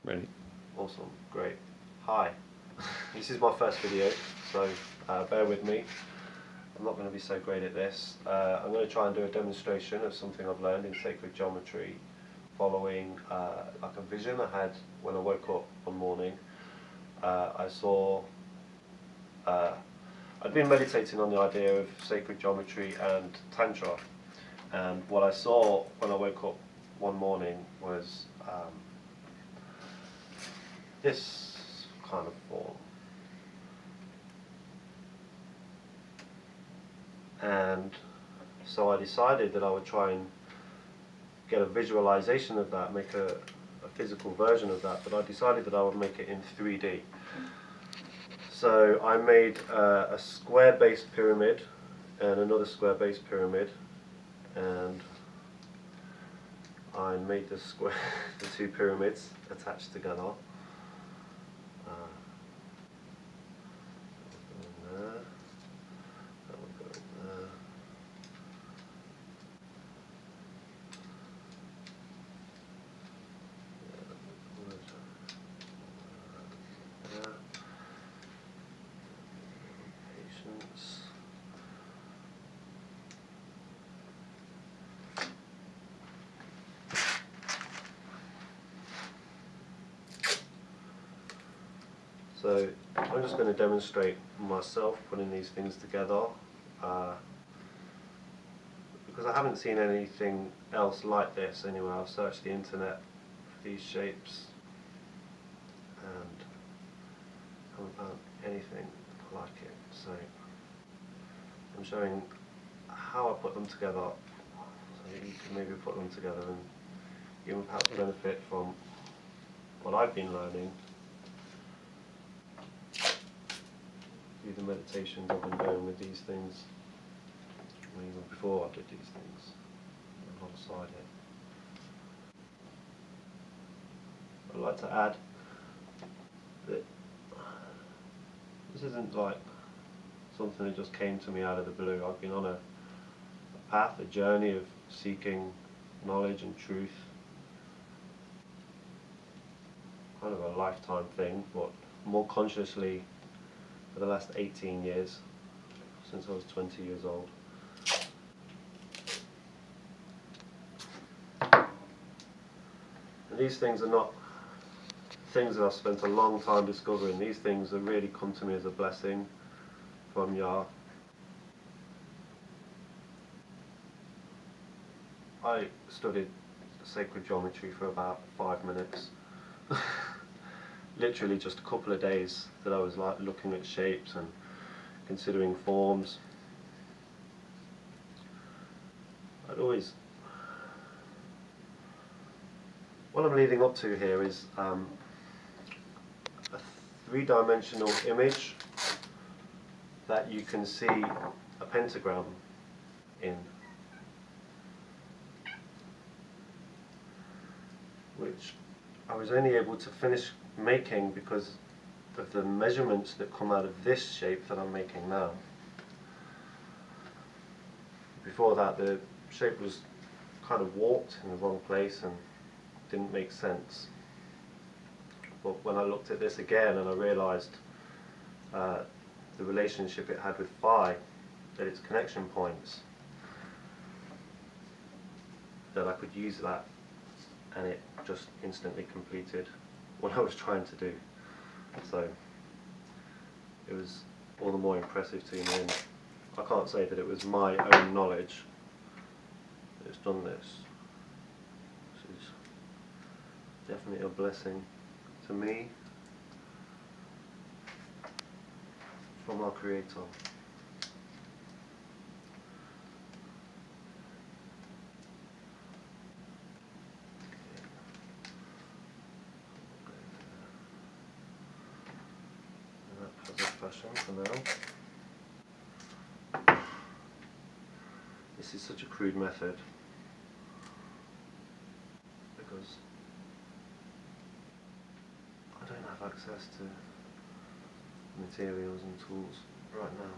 Ready? Awesome, great. Hi, this is my first video, so bear with me. I'm not going to be so great at this. I'm going to try and do a demonstration of something I've learned in sacred geometry following like a vision I had when I woke up one morning. I saw, I'd been meditating on the idea of sacred geometry and Tantra, and what I saw when I woke up one morning was this kind of form. And so I decided that I would try and get a visualization of that, make a physical version of that, but I decided that I would make it in 3D. So I made a square-based pyramid and another square-based pyramid, and I made the two pyramids attached together. So I'm just going to demonstrate myself putting these things together, because I haven't seen anything else like this anywhere. I've searched the internet for these shapes and haven't found anything like it. So I'm showing how I put them together, so that you can maybe put them together and you can perhaps benefit from what I've been learning through the meditations I've been doing with these things, even before I did these things alongside it. I'd like to add that this isn't like something that just came to me out of the blue. I've been on a path, a journey of seeking knowledge and truth, kind of a lifetime thing, but more consciously for the last 18 years, since I was 20 years old. And these things are not things that I've spent a long time discovering. These things have really come to me as a blessing from Yah. I studied sacred geometry for about 5 minutes. Literally just a couple of days that I was like looking at shapes and considering forms. What I'm leading up to here is a 3-dimensional image that you can see a pentagram in, which I was only able to finish making because of the measurements that come out of this shape that I'm making now. Before that, the shape was kind of warped in the wrong place and didn't make sense. But when I looked at this again and I realized the relationship it had with phi at its connection points, that I could use that, and it just instantly completed what I was trying to do. So it was all the more impressive to me, and I can't say that it was my own knowledge that's done this. This is definitely a blessing to me from our Creator. Fashion for now. This is such a crude method because I don't have access to materials and tools right now.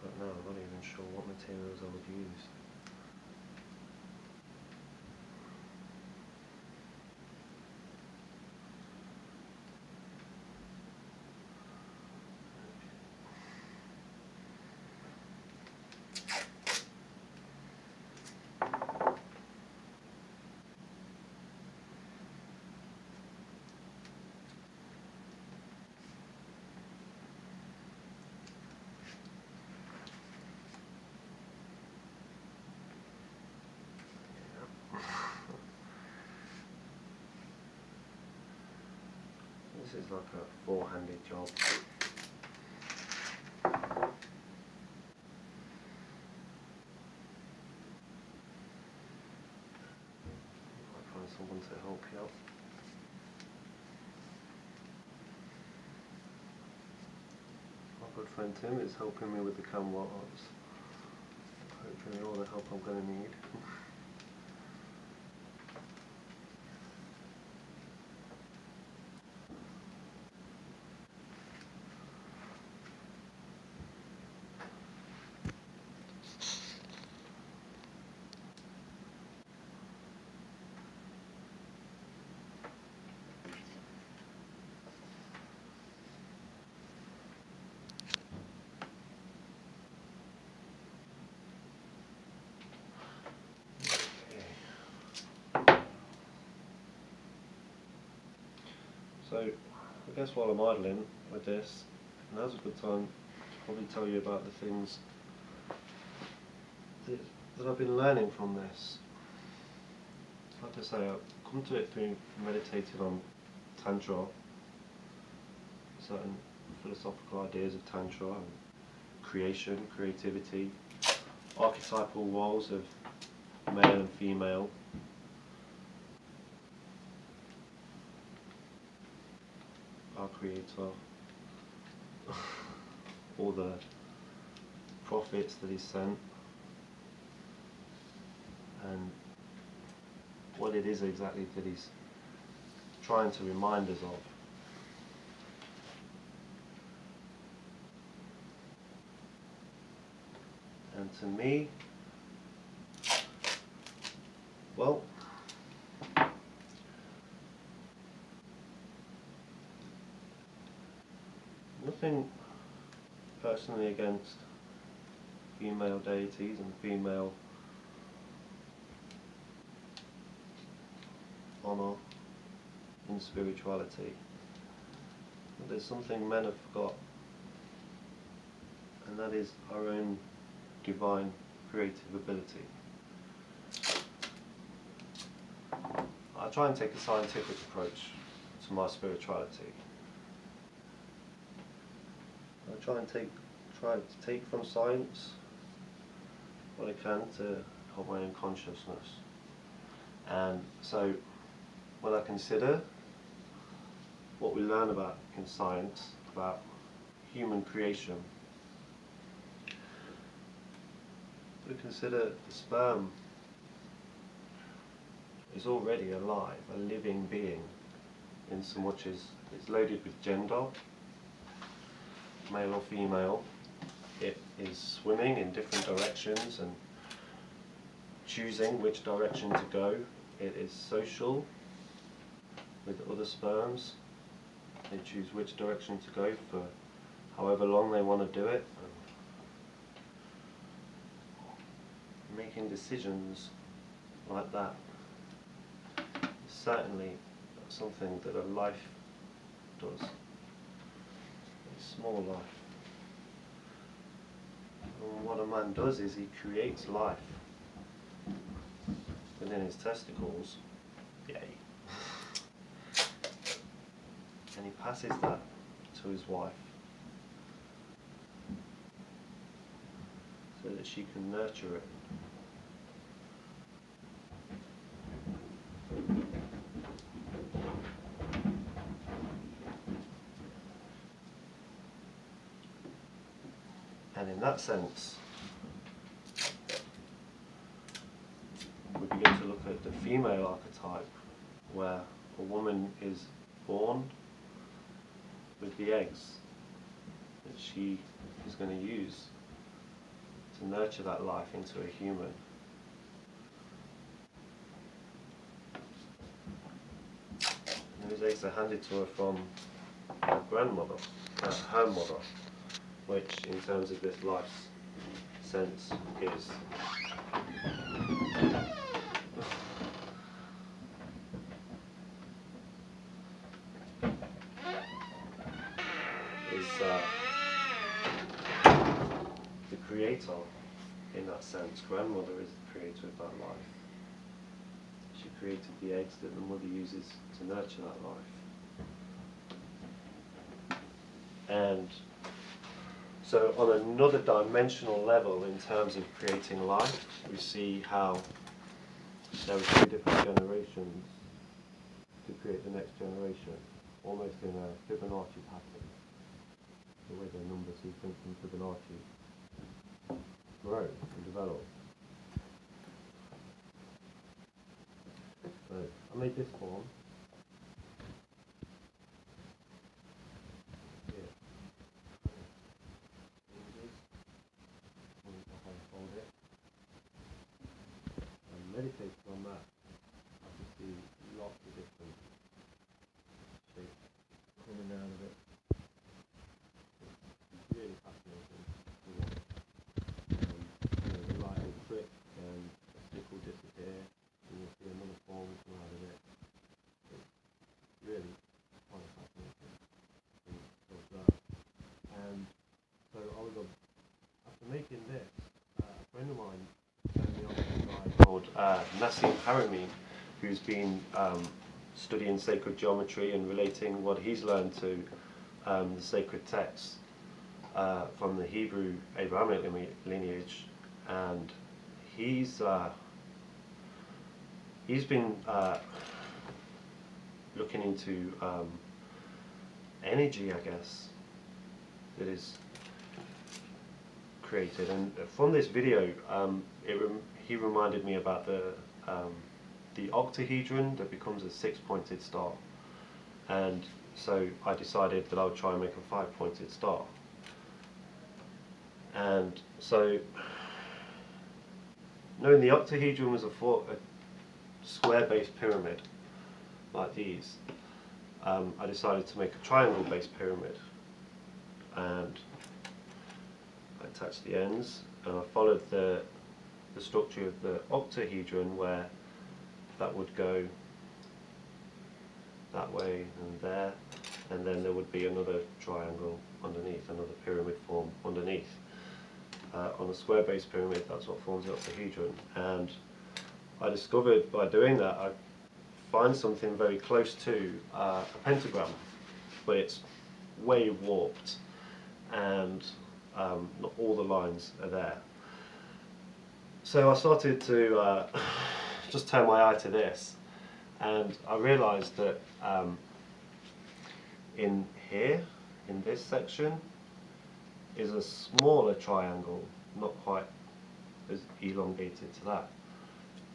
Right now I'm not even sure what materials is like a four-handed job. Find someone to help you out. My good friend Tim is helping me with the camera arts. Hopefully all the help I'm going to need. So, I guess while I'm idling with this, now's a good time to probably tell you about the things that I've been learning from this. Like I say, I've come to it through meditating on Tantra, certain philosophical ideas of Tantra, and creation, creativity, archetypal roles of male and female, our creator, all the prophets that he sent, and what it is exactly that he's trying to remind us of. And to me, well, nothing personally against female deities and female honour in spirituality. But there's something men have forgot, and that is our own divine creative ability. I try and take a scientific approach to my spirituality. I try to take from science what I can to help my own consciousness. And so when I consider what we learn about in science, about human creation, we consider the sperm is already alive, a living being, in so much as it's loaded with gender, male or female. It is swimming in different directions and choosing which direction to go. It is social with other sperms. They choose which direction to go for however long they want to do it. And making decisions like that is certainly something that a life does. A small life. And what a man does is he creates life within his testicles. Yay. And he passes that to his wife so that she can nurture it. And in that sense, we begin to look at the female archetype, where a woman is born with the eggs that she is going to use to nurture that life into a human. And those eggs are handed to her from her grandmother, her mother, which in terms of this life's sense is the creator in that sense. Grandmother is the creator of that life. She created the eggs that the mother uses to nurture that life. And so on another dimensional level, in terms of creating life, we see how there are 2 different generations to create the next generation, almost in a Fibonacci pattern. The way the number sequence in Fibonacci grow and develop. So I made this form. Here. Hold it. And meditating on that, I can see lots of different shapes coming out of it. It's really fascinating to watch. The light will trick and a stick will disappear and you'll see another form come out of it. It's really quite fascinating to watch that. And so after making this, a friend of mine turned me on to a guy called Nassim Haramein, who's been studying sacred geometry and relating what he's learned to the sacred texts from the Hebrew Abrahamic lineage, and he's been looking into energy, I guess, that is created. And from this video, he reminded me about the octahedron that becomes a 6-pointed star, and so I decided that I would try and make a 5-pointed star. And so, knowing the octahedron was a square-based pyramid like these, I decided to make a triangle-based pyramid, and I attached the ends, and I followed the structure of the octahedron, where that would go that way and there, and then there would be another triangle underneath, another pyramid form underneath. On a square-based pyramid, that's what forms the octahedron. And I discovered by doing that, I find something very close to a pentagram, but it's way warped, and not all the lines are there. So I started to just turn my eye to this, and I realized that in here, in this section, is a smaller triangle, not quite as elongated to that.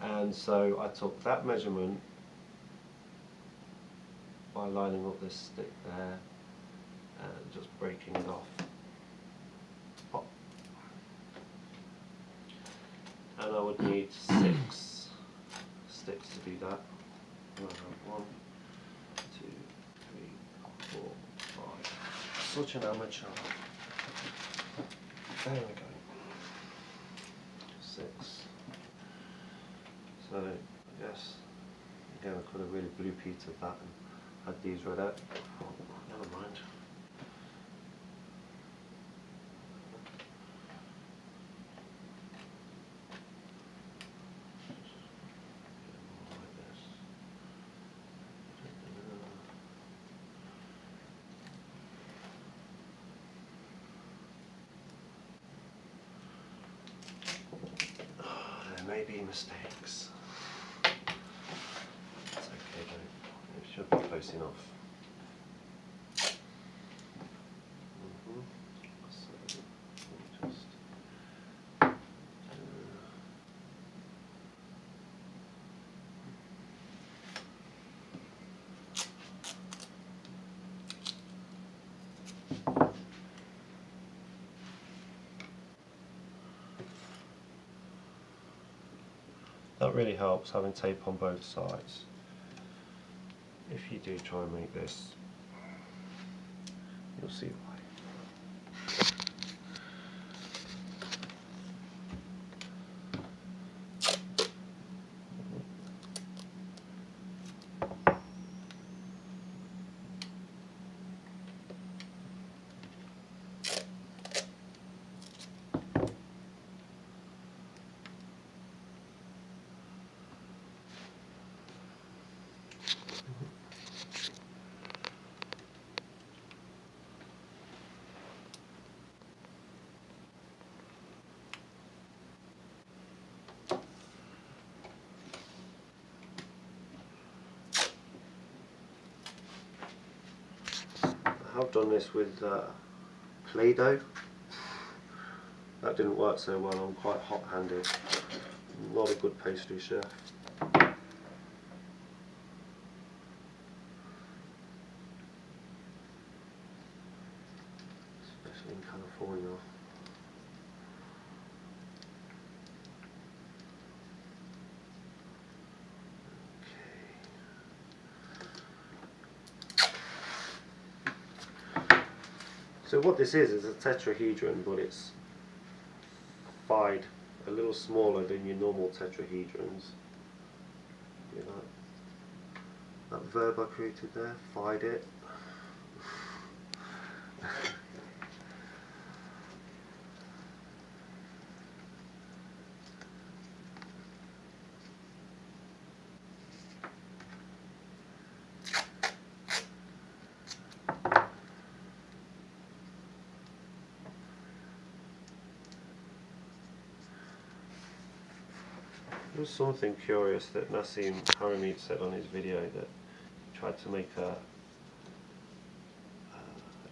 And so I took that measurement by lining up this stick there and just breaking it off. Pop. And I would need 6 sticks to do that. I have 1, 2, 3, 4, 5. Such an amateur. There we go. 6. So I guess again I could have really blue petered that and had these read out. Never mind. There may be mistakes. It's okay though, it should be close enough. So, just that really helps, having tape on both sides. If you do try and make this, you'll see why. I've done this with Play-Doh. That didn't work so well. I'm quite hot-handed. Not a good pastry chef. Especially in California. So what this is a tetrahedron, but it's fied a little smaller than your normal tetrahedrons. You know, that verb I created there, fied it. There was something curious that Nassim Harameet said on his video, that he tried to make a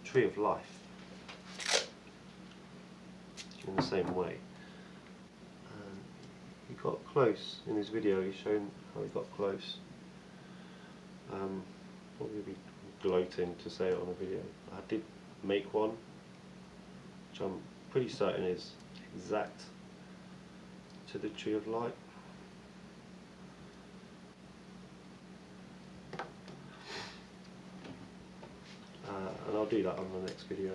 tree of life in the same way. And he got close in his video. He's shown how he got close. Probably be gloating to say it on a video. I did make one, which I'm pretty certain is exact to the tree of light. And I'll do that on the next video.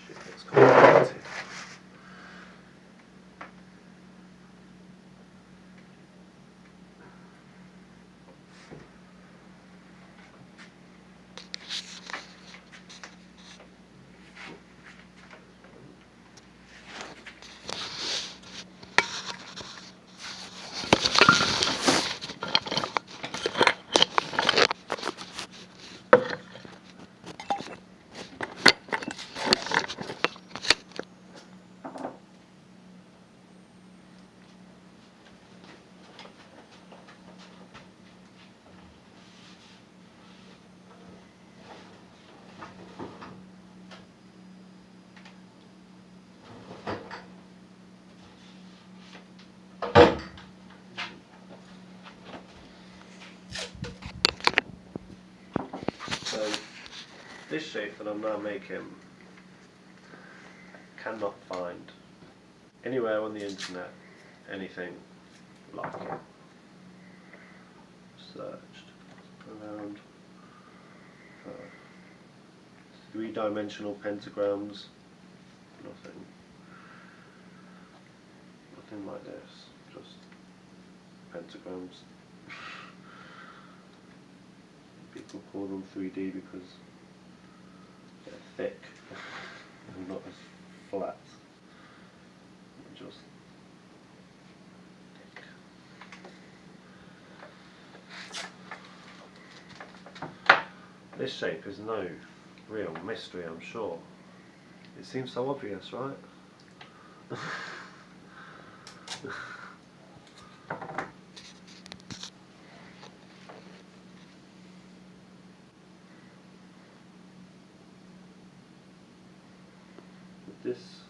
Shit, that's complicated. So this shape that I'm now making, cannot find anywhere on the internet anything like it. Searched around for three-dimensional pentagrams, nothing like this, just pentagrams. People call them 3D because they're thick and not as flat. Just thick. This shape is no real mystery, I'm sure. It seems so obvious, right? This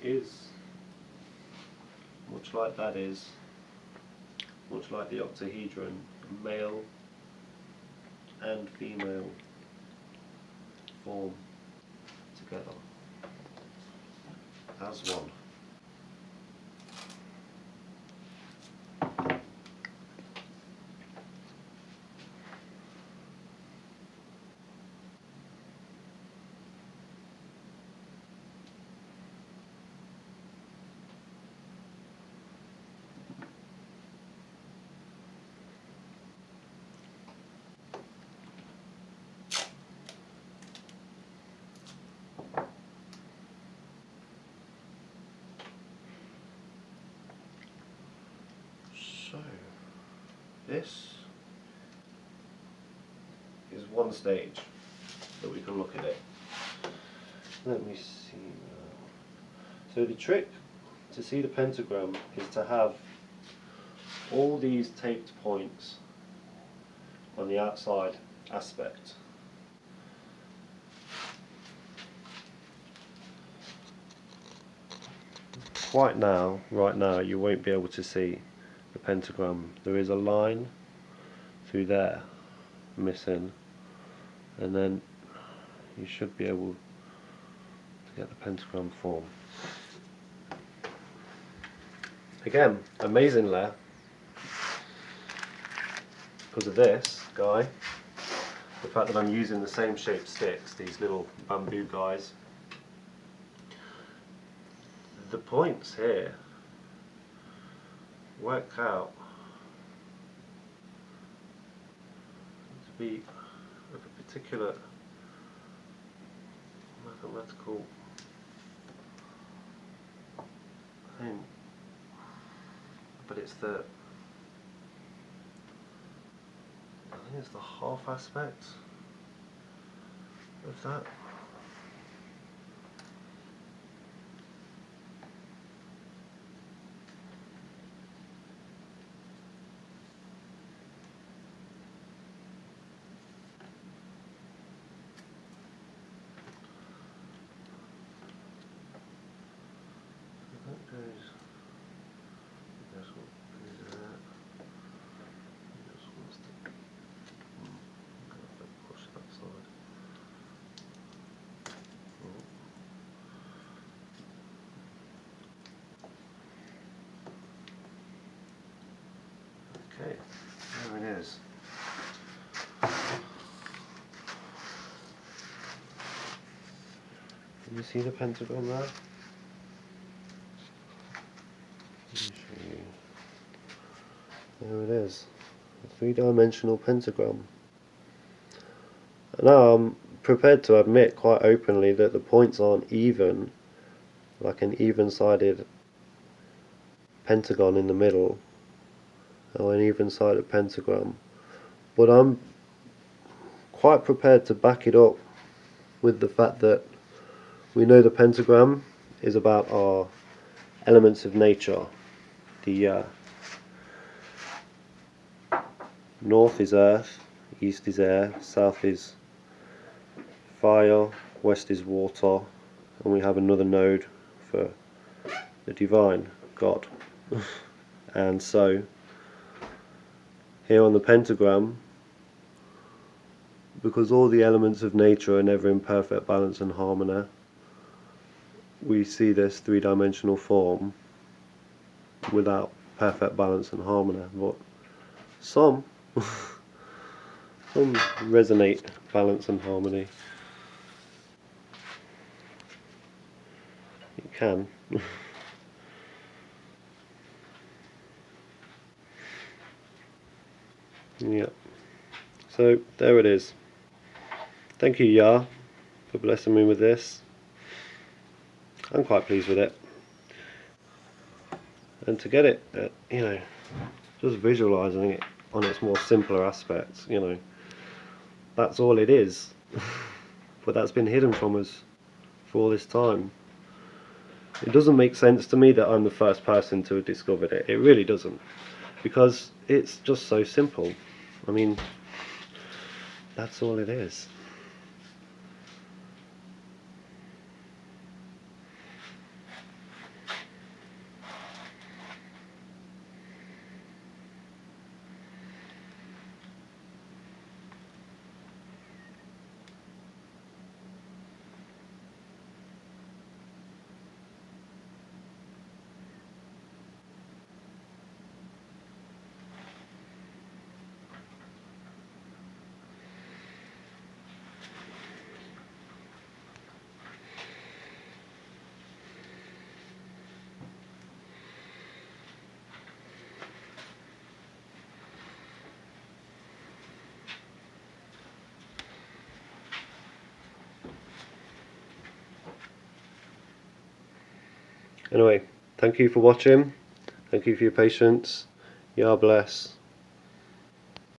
is much like that is, much like the octahedron, male and female form together as one. So, this one stage that we can look at it. Let me see. So the trick to see the pentagram is to have all these taped points on the outside aspect. Right now, you won't be able to see the pentagram. There is a line through there missing, and then you should be able to get the pentagram form. Again, amazingly, because of this guy, the fact that I'm using the same shaped sticks, these little bamboo guys, the points here work out to be of a particular mathematical thing, but it's the, I think it's the half aspect of that. Okay, there it is. Can you see the pentagram there? Let me show you. There it is, a three-dimensional pentagram. Now I'm prepared to admit quite openly that the points aren't even, like an even-sided pentagon in the middle, or an even-sided pentagram, but I'm quite prepared to back it up with the fact that we know the pentagram is about our elements of nature. The north is earth, east is air, south is fire, west is water, and we have another node for the divine, God. And so here on the pentagram, because all the elements of nature are never in perfect balance and harmony, we see this three-dimensional form without perfect balance and harmony. But some resonate balance and harmony. It can. Yeah. So there it is. Thank you, Yah, for blessing me with this. I'm quite pleased with it. And to get it, just visualising it on its more simpler aspects, that's all it is. But that's been hidden from us for all this time. It doesn't make sense to me that I'm the first person to have discovered it. It really doesn't. Because it's just so simple. I mean, that's all it is. Anyway, thank you for watching. Thank you for your patience. Yah bless.